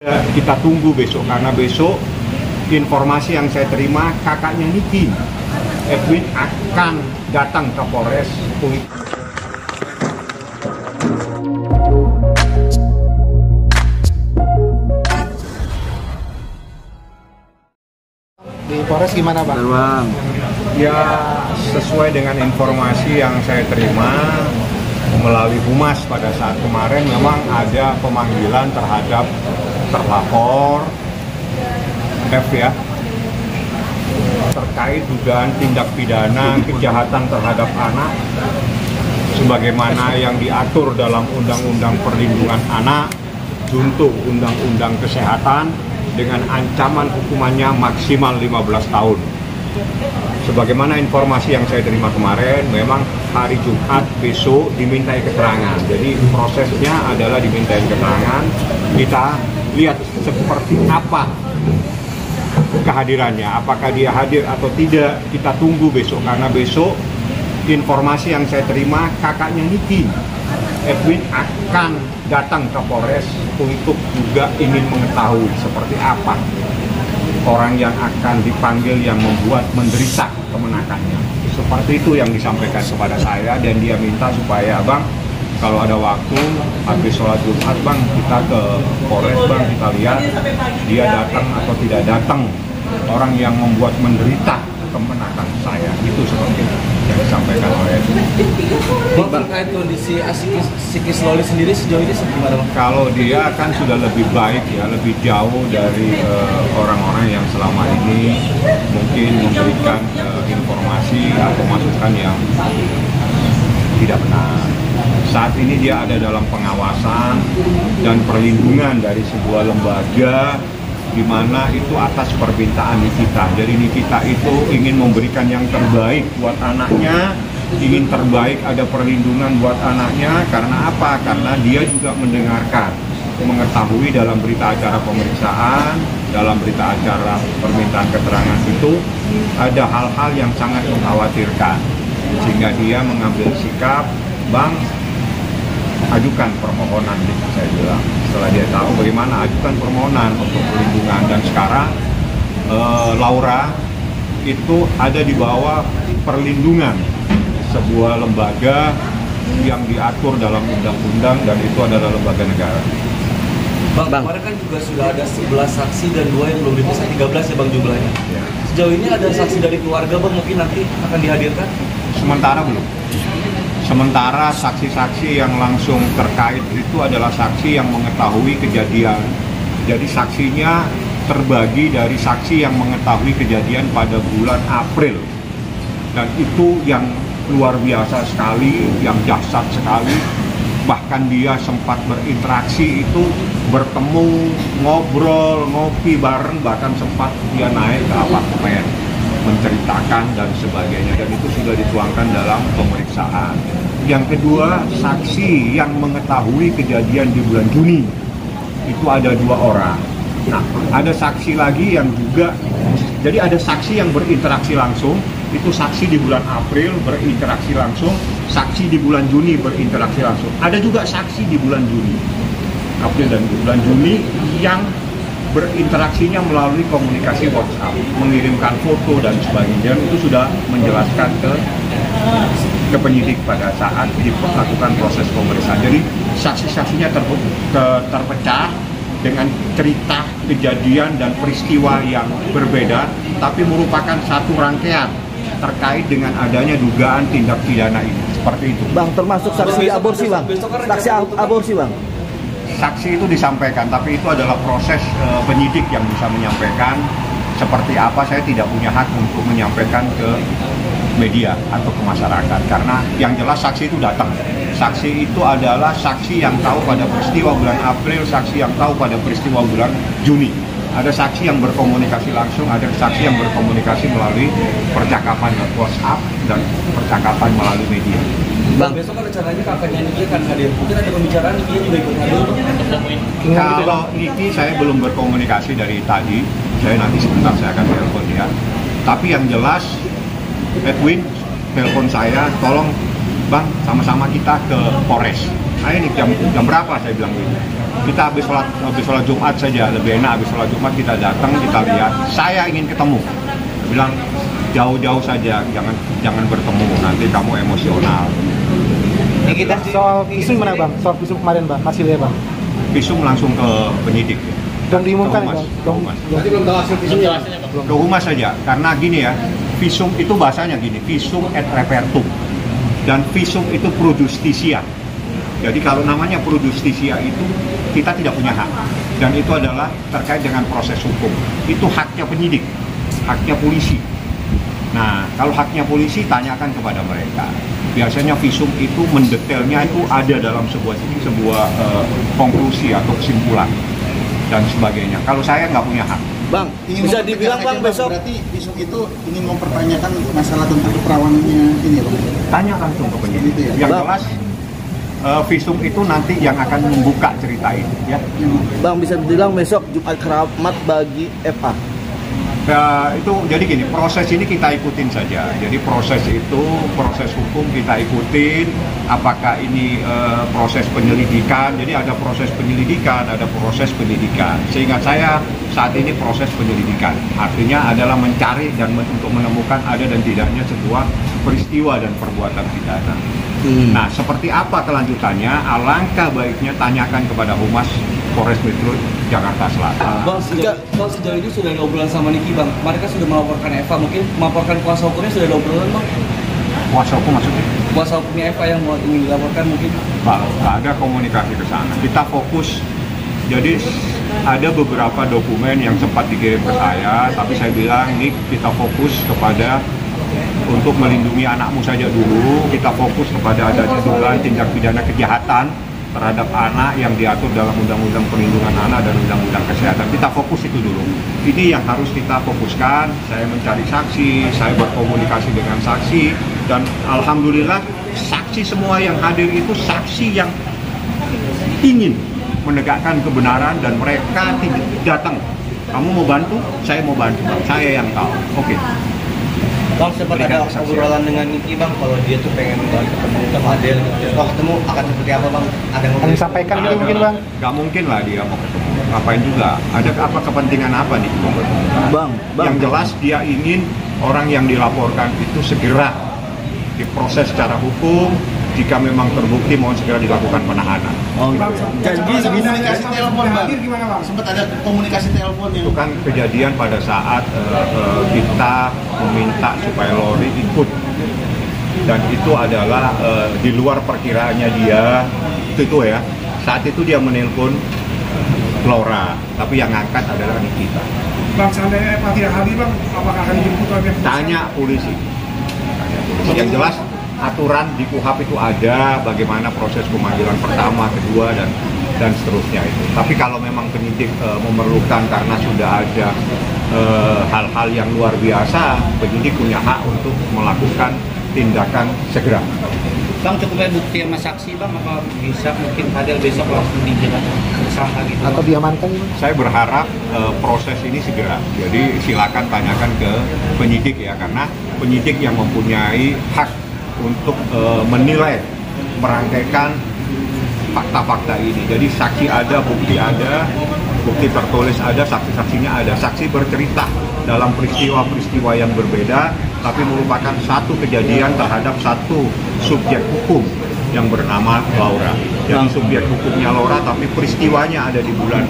Kita tunggu besok, karena besok informasi yang saya terima kakaknya Niki, Edwin, akan datang ke Polres Kulit. Di Polres gimana Bang? Ya, sesuai dengan informasi yang saya terima melalui Humas pada saat kemarin, memang ada pemanggilan terhadap terlapor F ya, terkait dugaan tindak pidana kejahatan terhadap anak sebagaimana yang diatur dalam Undang-Undang Perlindungan Anak, junto Undang-Undang Kesehatan, dengan ancaman hukumannya maksimal 15 tahun. Sebagaimana informasi yang saya terima kemarin, memang hari Jumat besok dimintai keterangan. Jadi prosesnya adalah dimintai keterangan. Kita lihat seperti apa kehadirannya, apakah dia hadir atau tidak, kita tunggu besok. Karena besok informasi yang saya terima kakaknya Niki, Edwin, akan datang ke Polres untuk juga ingin mengetahui seperti apa orang yang akan dipanggil yang membuat menderita kemenakannya. Seperti itu yang disampaikan kepada saya, dan dia minta supaya Bang, kalau ada waktu habis sholat Jumat Bang, kita ke Polres Bang, kita lihat dia datang atau tidak datang orang yang membuat menderita kemenakan saya. Itu seperti yang disampaikan oleh Bang, terkait kondisi psikis Loli sendiri sejauh ini gimana Bang? Kalau dia kan sudah lebih baik ya, lebih jauh dari orang-orang yang selama ini mungkin memberikan informasi atau masukan yang tidak benar. Saat ini dia ada dalam pengawasan dan perlindungan dari sebuah lembaga, di mana itu atas permintaan Nikita. Jadi Nikita itu ingin memberikan yang terbaik buat anaknya, ingin terbaik, ada perlindungan buat anaknya. Karena apa? Karena dia juga mendengarkan, mengetahui dalam berita acara pemeriksaan, dalam berita acara permintaan keterangan itu ada hal-hal yang sangat mengkhawatirkan, sehingga dia mengambil sikap, Bang, ajukan permohonan. Saya bilang, setelah dia tahu bagaimana, ajukan permohonan untuk perlindungan. Dan sekarang Laura itu ada di bawah perlindungan sebuah lembaga yang diatur dalam undang-undang, dan itu adalah lembaga negara. Bang, kemarin kan juga sudah ada 11 saksi dan 2 yang belum diperiksa, 13 ya Bang jumlahnya. Ya. Sejauh ini ada saksi dari keluarga Bang, mungkin nanti akan dihadirkan? Sementara belum. Sementara saksi-saksi yang langsung terkait itu adalah saksi yang mengetahui kejadian. Jadi saksinya terbagi dari saksi yang mengetahui kejadian pada bulan April. Dan itu yang luar biasa sekali, yang dahsyat sekali. Bahkan dia sempat berinteraksi itu, bertemu, ngobrol, ngopi bareng, bahkan sempat dia naik ke apartemen, menceritakan dan sebagainya, dan itu sudah dituangkan dalam pemeriksaan. Yang kedua, saksi yang mengetahui kejadian di bulan Juni itu ada 2 orang. Nah, ada saksi lagi yang juga, jadi ada saksi yang berinteraksi langsung, itu saksi di bulan April berinteraksi langsung, saksi di bulan Juni berinteraksi langsung. Ada juga saksi di bulan Juni, April dan bulan Juni yang berinteraksinya melalui komunikasi WhatsApp, mengirimkan foto dan sebagainya. Itu sudah menjelaskan ke penyidik pada saat dilakukan proses pemeriksaan. Jadi saksi-saksinya terpecah dengan cerita kejadian dan peristiwa yang berbeda, tapi merupakan satu rangkaian terkait dengan adanya dugaan tindak pidana ini. Seperti itu. Bang, termasuk saksi aborsi Bang? Saksi aborsi Bang? Saksi itu disampaikan, tapi itu adalah proses penyidik yang bisa menyampaikan. Seperti apa, saya tidak punya hak untuk menyampaikan ke media atau ke masyarakat. Karena yang jelas saksi itu datang. Saksi itu adalah saksi yang tahu pada peristiwa bulan April, saksi yang tahu pada peristiwa bulan Juni. Ada saksi yang berkomunikasi langsung, ada saksi yang berkomunikasi melalui percakapan WhatsApp dan percakapan melalui media. Bang, besok kan rencananya kakaknya Niki akan hadir. Mungkin ada pembicaraan Niki juga ikut hadir untuk nemuin. Kalau Niki saya belum berkomunikasi dari tadi. Saya nanti sebentar saya akan telepon dia. Tapi yang jelas Edwin telepon saya, tolong Bang, sama-sama kita ke Polres. Nah ini jam berapa saya bilang gitu. Kita habis sholat Jumat saja, lebih enak habis sholat Jumat kita datang, kita lihat. Saya ingin ketemu. Dia bilang jauh-jauh saja, jangan bertemu, nanti kamu emosional. Ini kita soal visum mana bang? Soal visum kemarin bang, hasilnya bang? Visum langsung ke penyidik. Dong diumumkan ke humas. dong. Berarti belum tahu hasil visumnya bang? Ke humas saja, karena gini ya, visum itu bahasanya gini, visum et repertum, dan visum itu pro justisia. Jadi kalau namanya pro justisia itu kita tidak punya hak, dan itu adalah terkait dengan proses hukum. Itu haknya penyidik, haknya polisi. Nah, kalau haknya polisi tanyakan kepada mereka. Biasanya visum itu mendetailnya itu ada dalam sebuah konklusi atau kesimpulan dan sebagainya. Kalau saya nggak punya hak. Bang, bisa dibilang bang besok berarti visum itu ingin mempertanyakan masalah tentang keperawanannya ini ya bang? Tanya langsung ke penyidik. Gitu ya? Yang Bang. jelas visum itu nanti yang akan membuka cerita ini. Ya. bang bisa dibilang besok Jumat Keramat bagi FA. Itu jadi gini, proses ini kita ikutin saja. Jadi proses hukum kita ikutin. Apakah ini proses penyelidikan? Jadi ada proses penyelidikan, ada proses penyidikan. Seingat saya saat ini proses penyelidikan. Artinya adalah mencari dan untuk menemukan ada dan tidaknya sebuah peristiwa dan perbuatan pidana. Nah, seperti apa kelanjutannya? Alangkah baiknya tanyakan kepada Humas Polres Metro Jakarta Selatan. Bang, sejauh ini sudah ada obrolan sama Niki bang. Mereka sudah melaporkan Eva, mungkin melaporkan kuasa hukumnya sudah ada obrolan bang. Kuasa hukum maksudnya? Kuasa hukumnya Eva yang ingin dilaporkan mungkin. Nggak ada komunikasi ke sana. Kita fokus. Jadi ada beberapa dokumen yang sempat dikirim ke saya, tapi saya bilang ini kita fokus kepada untuk melindungi anakmu saja dulu. Kita fokus kepada adanya dugaan tindak pidana kejahatan terhadap anak yang diatur dalam Undang-Undang Perlindungan Anak dan Undang-Undang Kesehatan. Kita fokus itu dulu. Ini yang harus kita fokuskan. Saya mencari saksi, saya berkomunikasi dengan saksi, dan alhamdulillah saksi semua yang hadir itu saksi yang ingin menegakkan kebenaran dan mereka datang. Kamu mau bantu? Saya mau bantu. Saya yang tahu. Oke. Bang, sempat ada obrolan dengan Niki bang, kalau dia tuh pengen ketemu ke Fadel, ketemu akan seperti apa bang? Ada yang disampaikan gitu mungkin bang? Gak mungkin lah dia mau ketemu. Ngapain juga? Ada apa kepentingan apa nih? Bang. Yang jelas dia ingin orang yang dilaporkan itu segera diproses secara hukum. Jika memang terbukti mohon segera dilakukan penahanan. Janji komunikasi telepon bang? Gimana bang? Sempat ada komunikasi telepon yang... Itu kan kejadian pada saat kita meminta supaya Lori ikut, dan itu adalah di luar perkiraannya dia. Itu ya. Saat itu dia menelpon Laura, tapi yang ngangkat adalah Nikita. Bang, seandainya Eva tidak hadir bang, apakah akan dijemput oleh pihak Tanya polisi. Yang jelas aturan di KUHAP itu ada bagaimana proses pemanggilan pertama, kedua, dan seterusnya itu. Tapi kalau memang penyidik memerlukan karena sudah ada hal-hal yang luar biasa, penyidik punya hak untuk melakukan tindakan segera. Bang, cukup ada bukti sama saksi bang, apa bisa mungkin Fadel besok langsung dijerat tersangka gitu? Atau diamankan? Saya berharap proses ini segera. Jadi silakan tanyakan ke penyidik ya, karena penyidik yang mempunyai hak untuk menilai, merangkaikan fakta-fakta ini. Jadi saksi ada, bukti tertulis ada, saksi-saksinya ada. Saksi bercerita dalam peristiwa-peristiwa yang berbeda, tapi merupakan satu kejadian terhadap satu subjek hukum yang bernama Laura. Jadi subjek hukumnya Laura, tapi peristiwanya ada di bulan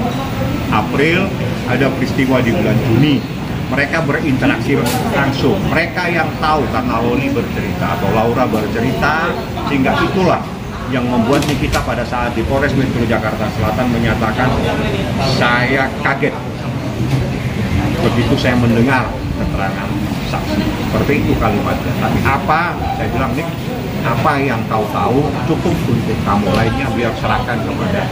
April, ada peristiwa di bulan Juni. Mereka berinteraksi langsung. Mereka yang tahu karena Loli bercerita atau Laura bercerita, sehingga itulah yang membuat kita pada saat di Polres Metro Jakarta Selatan menyatakan saya kaget begitu saya mendengar keterangan saksi. Seperti itu kalimatnya. Tapi apa? Saya bilang nih, apa yang kau tahu cukup untuk kamu, lainnya biar serahkan kepada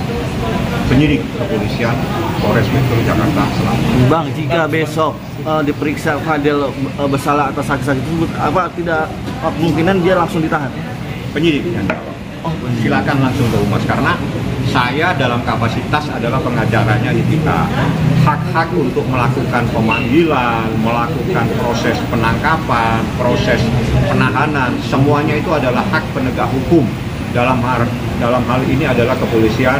penyidik kepolisian Polres Metro Jakarta Selatan. Bang, jika besok diperiksa Fadel bersalah atas saksi-saksi tersebut, apa tidak kemungkinan dia langsung ditahan? Penyidik yang jawab. Silakan langsung ke Humas, karena saya dalam kapasitas adalah pengacaranya Nikita. Hak-hak untuk melakukan pemanggilan, melakukan proses penangkapan, proses penahanan, semuanya itu adalah hak penegak hukum. Dalam hal ini adalah kepolisian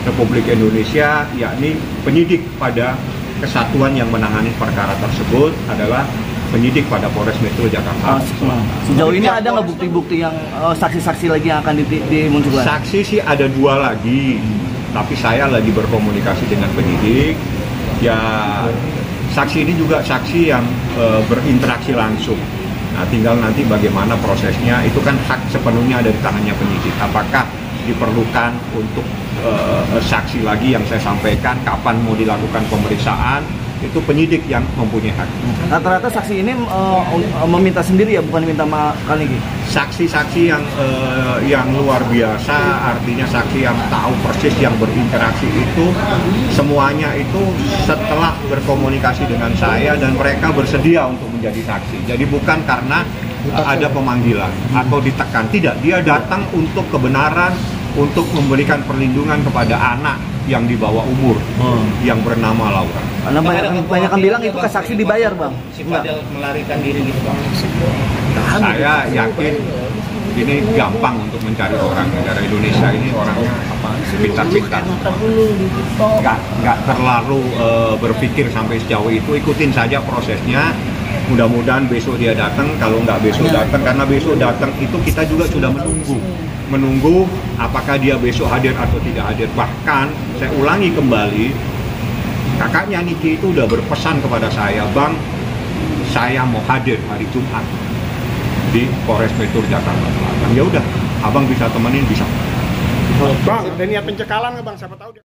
Republik Indonesia, yakni penyidik pada kesatuan yang menangani perkara tersebut adalah penyidik pada Polres Metro Jakarta. Sejauh ini ada nggak bukti-bukti yang saksi-saksi lagi yang akan dimunculkan? Saksi sih ada 2 lagi, tapi saya lagi berkomunikasi dengan penyidik. Ya, saksi ini juga saksi yang berinteraksi langsung. Nah, tinggal nanti bagaimana prosesnya, itu kan hak sepenuhnya ada di tangannya penyidik. Apakah diperlukan untuk saksi lagi yang saya sampaikan, kapan mau dilakukan pemeriksaan, itu penyidik yang mempunyai hak. Rata-rata saksi ini meminta sendiri ya, bukan minta kali ini? Saksi-saksi yang luar biasa, artinya saksi yang tahu persis, yang berinteraksi itu, semuanya itu setelah berkomunikasi dengan saya dan mereka bersedia untuk menjadi saksi. Jadi bukan karena ada pemanggilan atau ditekan, tidak. Dia datang untuk kebenaran, untuk memberikan perlindungan kepada anak yang di bawah umur yang bernama Laura. Karena banyak yang bilang itu saksi dibayar, Bang. Si Fadel melarikan diri gitu, Bang. Saya yakin ini gampang untuk mencari orang. Negara Indonesia ini orangnya pintar-pintar. Nggak terlalu berpikir sampai sejauh itu. Ikutin saja prosesnya. Mudah-mudahan besok dia datang. Kalau nggak besok datang, karena besok datang itu kita juga sudah menunggu apakah dia besok hadir atau tidak hadir. Bahkan saya ulangi kembali, kakaknya Niki itu udah berpesan kepada saya, Bang, saya mau hadir hari Jumat di Polres Metro Jakarta Selatan. Ya udah, abang bisa temenin, bisa. Bang, ada niat pencekalan nggak, Bang? Siapa tahu dia